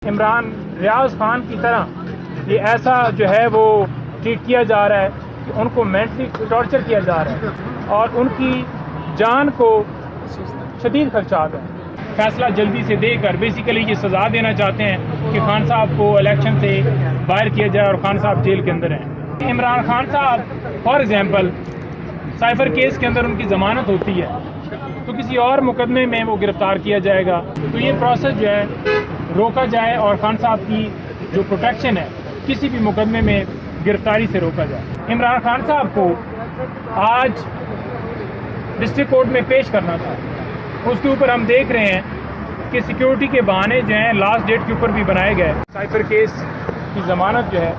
عمران ریاض خان کی طرح یہ ایسا جو ہے وہ ٹریٹ کیا جا رہا ہے کہ ان کو مینٹلی ٹارچر کیا جا رہا ہے اور ان کی جان کو شدید خدشات ہیں۔ فیصلہ جلدی سے دے کر بیسیکلی یہ سزا دینا چاہتے ہیں کہ خان صاحب کو الیکشن سے باہر کیا جائے اور خان صاحب جیل کے اندر ہیں۔ عمران خان صاحب فار ایگزامپل سائفر کیس کے اندر ان کی ضمانت ہوتی ہے تو کسی اور مقدمے میں وہ گرفتار کیا جائے گا، تو یہ پروسیس جو ہے روکا جائے اور خان صاحب کی جو پروٹیکشن ہے کسی بھی مقدمے میں گرفتاری سے روکا جائے۔ عمران خان صاحب کو آج ڈسٹرکٹ کورٹ میں پیش کرنا تھا، اس کے اوپر ہم دیکھ رہے ہیں کہ سیکیورٹی کے بہانے جو ہیں لاسٹ ڈیٹ کے اوپر بھی بنائے گئے۔ سائفر کیس کی ضمانت جو ہے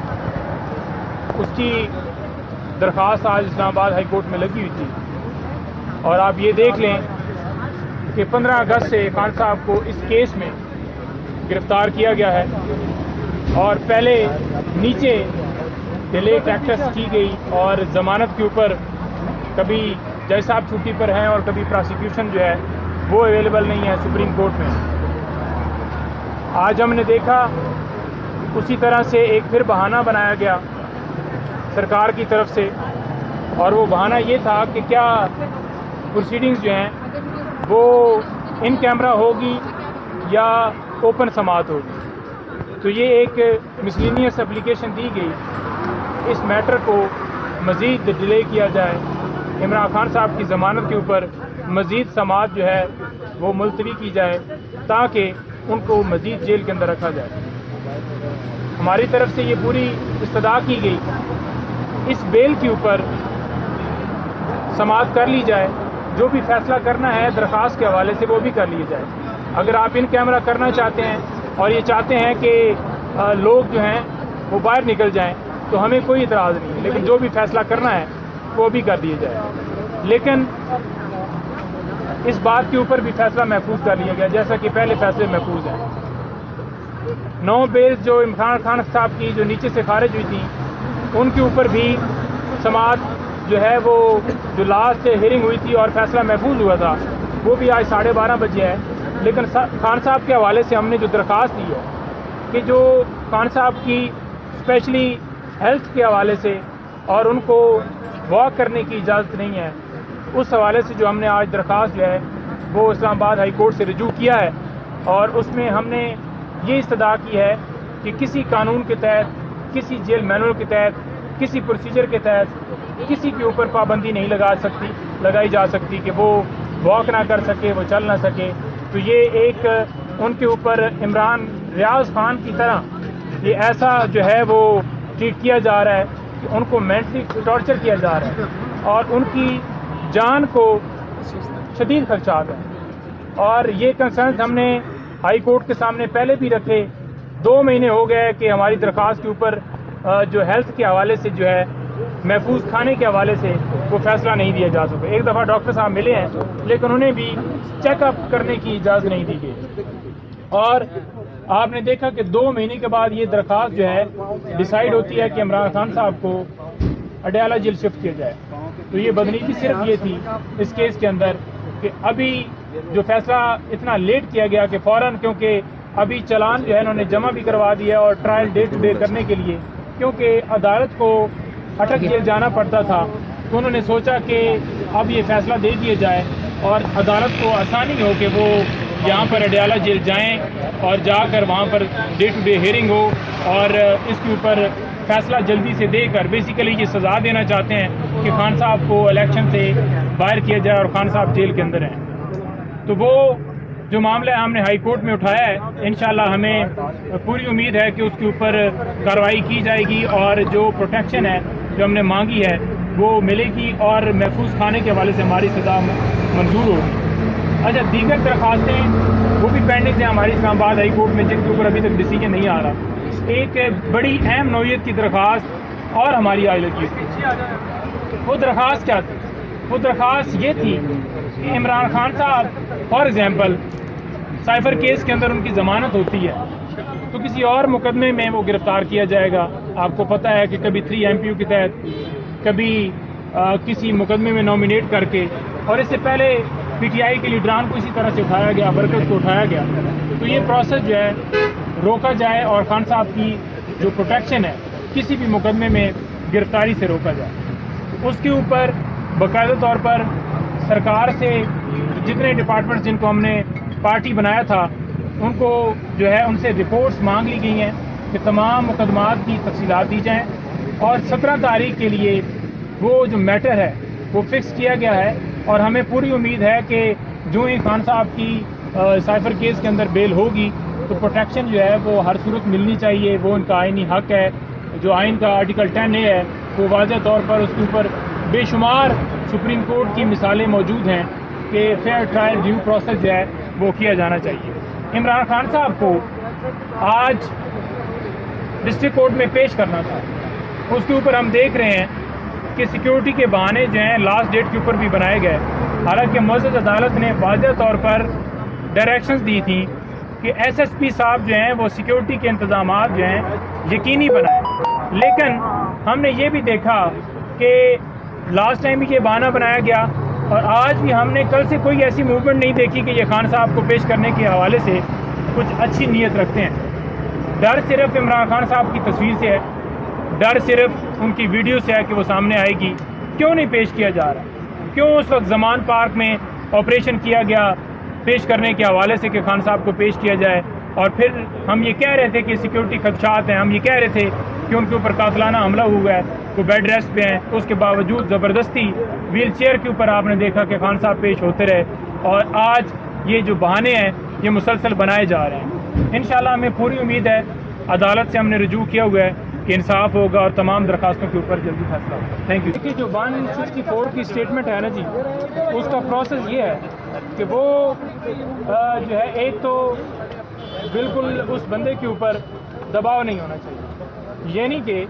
اس کی درخواست آج اسلام آباد ہائی کورٹ میں لگی ہوئی تھی، اور آپ یہ دیکھ لیں کہ 15 اگست سے خان صاحب کو اس کیس میں گرفتار کیا گیا ہے، اور پہلے نیچے ڈیلے ٹیکٹس کی گئی اور ضمانت کے اوپر کبھی جج صاحب چھٹی پر ہیں اور کبھی پراسیکیوشن جو ہے وہ اویلیبل نہیں ہے سپریم کورٹ میں۔ آج ہم نے دیکھا اسی طرح سے ایک پھر بہانہ بنایا گیا سرکار کی طرف سے، اور وہ بہانہ یہ تھا کہ کیا پروسیڈنگز جو ہیں وہ ان کیمرہ ہوگی یا اوپن سماعت ہوگی، تو یہ ایک مسلینیس اپلیکیشن دی گئی اس میٹر کو مزید ڈیلے کیا جائے، عمران خان صاحب کی ضمانت کے اوپر مزید سماعت جو ہے وہ ملتوی کی جائے تاکہ ان کو مزید جیل کے اندر رکھا جائے۔ ہماری طرف سے یہ پوری استدعا کی گئی اس بیل کے اوپر سماعت کر لی جائے، جو بھی فیصلہ کرنا ہے درخواست کے حوالے سے وہ بھی کر لی جائے۔ اگر آپ ان کیمرہ کرنا چاہتے ہیں اور یہ چاہتے ہیں کہ لوگ جو ہیں وہ باہر نکل جائیں تو ہمیں کوئی اعتراض نہیں ہے، لیکن جو بھی فیصلہ کرنا ہے وہ بھی کر دیا جائے۔ لیکن اس بات کے اوپر بھی فیصلہ محفوظ کر لیا گیا جیسا کہ پہلے فیصلے محفوظ ہیں۔ 9 بیل جو عمران خان صاحب کی جو نیچے سے خارج ہوئی تھی ان کے اوپر بھی سماعت جو ہے وہ جو لاسٹ ہیئرنگ ہوئی تھی اور فیصلہ محفوظ ہوا تھا وہ بھی آج 12:30 بجے ہے، لیکن خان صاحب کے حوالے سے ہم نے جو درخواست دی ہے کہ جو خان صاحب کی اسپیشلی ہیلتھ کے حوالے سے اور ان کو واک کرنے کی اجازت نہیں ہے، اس حوالے سے جو ہم نے آج درخواست جو ہے وہ اسلام آباد ہائی کورٹ سے رجوع کیا ہے، اور اس میں ہم نے یہ استدعا کی ہے کہ کسی قانون کے تحت، کسی جیل مینول کے تحت، کسی پروسیجر کے تحت کسی کے اوپر پابندی نہیں لگائی جا سکتی کہ وہ واک نہ کر سکے، وہ چل نہ سکے۔ تو یہ ایک ان کے اوپر عمران ریاض خان کی طرح یہ ایسا جو ہے وہ ٹریٹ کیا جا رہا ہے کہ ان کو مینٹلی ٹارچر کیا جا رہا ہے اور ان کی جان کو شدید خدشات ہیں، اور یہ کنسرنز ہم نے ہائی کورٹ کے سامنے پہلے بھی رکھے۔ 2 مہینے ہو گئے کہ ہماری درخواست کے اوپر جو ہیلتھ کے حوالے سے جو ہے محفوظ کھانے کے حوالے سے وہ فیصلہ نہیں دیا جا سکا۔ ایک دفعہ ڈاکٹر صاحب ملے ہیں لیکن انہیں بھی چیک اپ کرنے کی اجازت نہیں دی گئی، اور آپ نے دیکھا کہ 2 مہینے کے بعد یہ درخواست جو ہے ڈیسائیڈ ہوتی ہے کہ عمران خان صاحب کو اڈیالہ جیل شفٹ کیا جائے۔ تو یہ بدنیتی صرف یہ تھی اس کیس کے اندر کہ ابھی جو فیصلہ اتنا لیٹ کیا گیا کہ فوراً، کیونکہ ابھی چلان جو ہے انہوں نے جمع بھی کروا دیا اور ٹرائل ڈے ٹو ڈے کرنے کے لیے، کیونکہ عدالت کو اٹک جیل جانا پڑتا تھا، تو انہوں نے سوچا کہ اب یہ فیصلہ دے دیا جائے اور عدالت کو آسانی ہو کہ وہ یہاں پر اڈیالہ جیل جائیں اور جا کر وہاں پر ڈے ٹو ڈے ہیئرنگ ہو، اور اس کے اوپر فیصلہ جلدی سے دے کر بیسیکلی یہ سزا دینا چاہتے ہیں کہ خان صاحب کو الیکشن سے باہر کیا جائے اور خان صاحب جیل کے اندر ہیں۔ تو وہ جو معاملہ ہم نے ہائی کورٹ میں اٹھایا ہے، انشاءاللہ ہمیں پوری امید ہے کہ اس کے اوپر کارروائی کی جائے گی اور جو پروٹیکشن ہے جو ہم نے مانگی ہے وہ ملے گی، اور محفوظ کھانے کے حوالے سے ہماری سزا منظور ہوگی۔ اچھا، دیگر درخواستیں وہ بھی پینڈنگ ہیں ہماری اسلام آباد ہائی کورٹ میں، جن کے اوپر ابھی تک ڈیسیجن نہیں آ رہا۔ ایک بڑی اہم نوعیت کی درخواست اور ہماری آئی لگی تھی۔ وہ درخواست کیا تھی؟ وہ درخواست یہ تھی کہ عمران خان صاحب فار ایگزامپل سائفر کیس کے اندر ان کی ضمانت ہوتی ہے تو کسی اور مقدمے میں وہ گرفتار کیا جائے گا۔ آپ کو پتہ ہے کہ کبھی 3 MPU کے تحت، کبھی کسی مقدمے میں نامینیٹ کر کے، اور اس سے پہلے PTI کے لیڈران کو اسی طرح سے اٹھایا گیا، ورکرز کو اٹھایا گیا۔ تو یہ پروسیس جو ہے روکا جائے اور خان صاحب کی جو پروٹیکشن ہے کسی بھی مقدمے میں گرفتاری سے روکا جائے۔ اس کے اوپر باقاعدہ طور پر سرکار سے جتنے ڈپارٹمنٹس جن کو ہم نے پارٹی بنایا تھا ان کو جو ہے ان سے رپورٹس مانگ لی گئی ہیں کہ تمام مقدمات کی تفصیلات دی جائیں، اور 17 تاریخ کے لیے وہ جو میٹر ہے وہ فکس کیا گیا ہے، اور ہمیں پوری امید ہے کہ جو ہی خان صاحب کی سائفر کیس کے اندر بیل ہوگی تو پروٹیکشن جو ہے وہ ہر صورت ملنی چاہیے، وہ ان کا آئینی حق ہے۔ جو آئین کا آرٹیکل 10A ہے وہ واضح طور پر اس کے اوپر بے شمار سپریم کورٹ کی مثالیں موجود ہیں کہ فیئر ٹرائل ڈیو پروسیس جو ہے وہ کیا جانا چاہیے۔ عمران خان صاحب کو آج ڈسٹرکٹ کورٹ میں پیش کرنا تھا، اس کے اوپر ہم دیکھ رہے ہیں کہ سیکیورٹی کے بہانے جو ہیں لاسٹ ڈیٹ کے اوپر بھی بنائے گئے، حالانکہ معزز عدالت نے واضح طور پر ڈائریکشنز دی تھیں کہ SSP صاحب جو ہیں وہ سیکیورٹی کے انتظامات جو ہیں یقینی بنائیں، لیکن ہم نے یہ بھی دیکھا کہ لاسٹ ٹائم بھی یہ بہانہ بنایا گیا، اور آج بھی ہم نے کل سے کوئی ایسی موومنٹ نہیں دیکھی کہ یہ خان صاحب کو پیش کرنے کے حوالے سے کچھ اچھی نیت رکھتے ہیں۔ ڈر صرف عمران خان صاحب کی تصویر سے ہے، ڈر صرف ان کی ویڈیو سے ہے کہ وہ سامنے آئے گی۔ کیوں نہیں پیش کیا جا رہا؟ کیوں اس وقت زمان پارک میں آپریشن کیا گیا پیش کرنے کے حوالے سے کہ خان صاحب کو پیش کیا جائے، اور پھر ہم یہ کہہ رہے تھے کہ سیکیورٹی خدشات ہیں، ہم یہ کہہ رہے تھے کہ ان کے اوپر قاتلانہ حملہ ہوا ہے، وہ بیڈ ریسٹ پہ ہیں، اس کے باوجود زبردستی ویل چیئر کے اوپر آپ نے دیکھا کہ خان صاحب پیش ہوتے رہے، اور آج یہ جو بہانے ہیں یہ مسلسل بنائے جا رہے ہیں۔ انشاءاللہ ہمیں پوری امید ہے، عدالت سے ہم نے رجوع کیا ہوا ہے کہ انصاف ہوگا اور تمام درخواستوں کے اوپر جلدی فیصلہ ہوگا۔ Thank you. دیکھیے جو 164 کی اسٹیٹمنٹ ہے نا جی، اس کا پروسیس یہ ہے کہ وہ جو ہے ایک تو بالکل اس بندے کے اوپر دباؤ نہیں ہونا چاہیے، یعنی کہ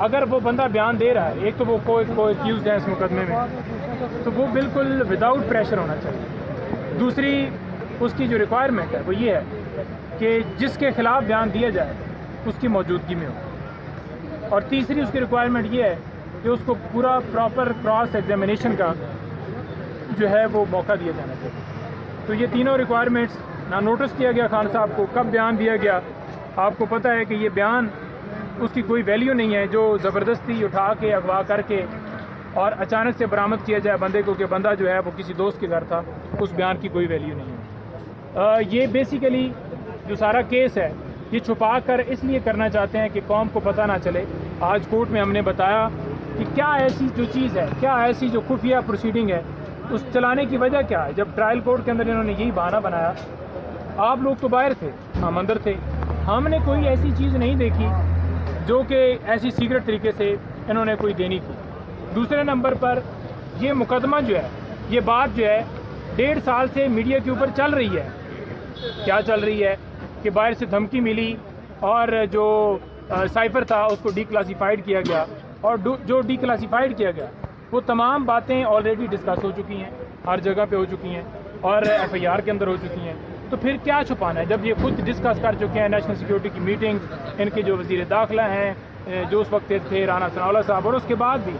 اگر وہ بندہ بیان دے رہا ہے، ایک تو وہ کوئی ایکیوزڈ ہے اس مقدمے میں، تو وہ بالکل وداؤٹ پریشر ہونا چاہیے۔ دوسری اس کی جو ریکوائرمنٹ ہے وہ یہ ہے کہ جس کے خلاف بیان دیا جائے اس کی موجودگی میں ہو، اور تیسری اس کی ریکوائرمنٹ یہ ہے کہ اس کو پورا پراپر کراس ایگزامینیشن کا جو ہے وہ موقع دیا جانا چاہیے۔ تو یہ تینوں ریکوائرمنٹس نہ نوٹس کیا گیا خان صاحب کو، کب بیان دیا گیا آپ کو پتہ ہے کہ یہ بیان اس کی کوئی ویلیو نہیں ہے، جو زبردستی اٹھا کے اغوا کر کے اور اچانک سے برآمد کیا جائے بندے کو کہ بندہ جو ہے وہ کسی دوست کے گھر تھا، اس بیان کی کوئی ویلیو نہیں ہے۔ یہ بیسیکلی جو سارا کیس ہے یہ چھپا کر اس لیے کرنا چاہتے ہیں کہ قوم کو پتہ نہ چلے۔ آج کورٹ میں ہم نے بتایا کہ کیا ایسی جو چیز ہے، کیا ایسی جو خفیہ پروسیڈنگ ہے، اس چلانے کی وجہ کیا ہے۔ جب ٹرائل کورٹ کے اندر انہوں نے یہی بہانہ بنایا، آپ لوگ تو باہر تھے، ہم اندر تھے، ہم نے کوئی ایسی چیز نہیں دیکھی جو کہ ایسی سیکرٹ طریقے سے انہوں نے کوئی دینی تھی۔ دوسرے نمبر پر یہ مقدمہ جو ہے، یہ بات جو ہے 1.5 سال سے میڈیا کے اوپر چل رہی ہے۔ کیا چل رہی ہے کہ باہر سے دھمکی ملی اور جو سائفر تھا اس کو ڈی کلاسیفائڈ کیا گیا، اور جو ڈی کلاسیفائڈ کیا گیا وہ تمام باتیں آلریڈی ڈسکس ہو چکی ہیں، ہر جگہ پہ ہو چکی ہیں، اور FIR کے اندر ہو چکی ہیں۔ تو پھر کیا چھپانا ہے جب یہ خود ڈسکس کر چکے ہیں، نیشنل سیکیورٹی کی میٹنگز، ان کے جو وزیر داخلہ ہیں جو اس وقت تھے رانا ثناءاللہ صاحب، اور اس کے بعد بھی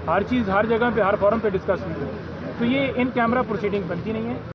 ہر چیز ہر جگہ پہ ہر فورم پہ ڈسکس ہوئی ہے۔ تو یہ ان کیمرہ پروسیڈنگ بنتی نہیں ہے۔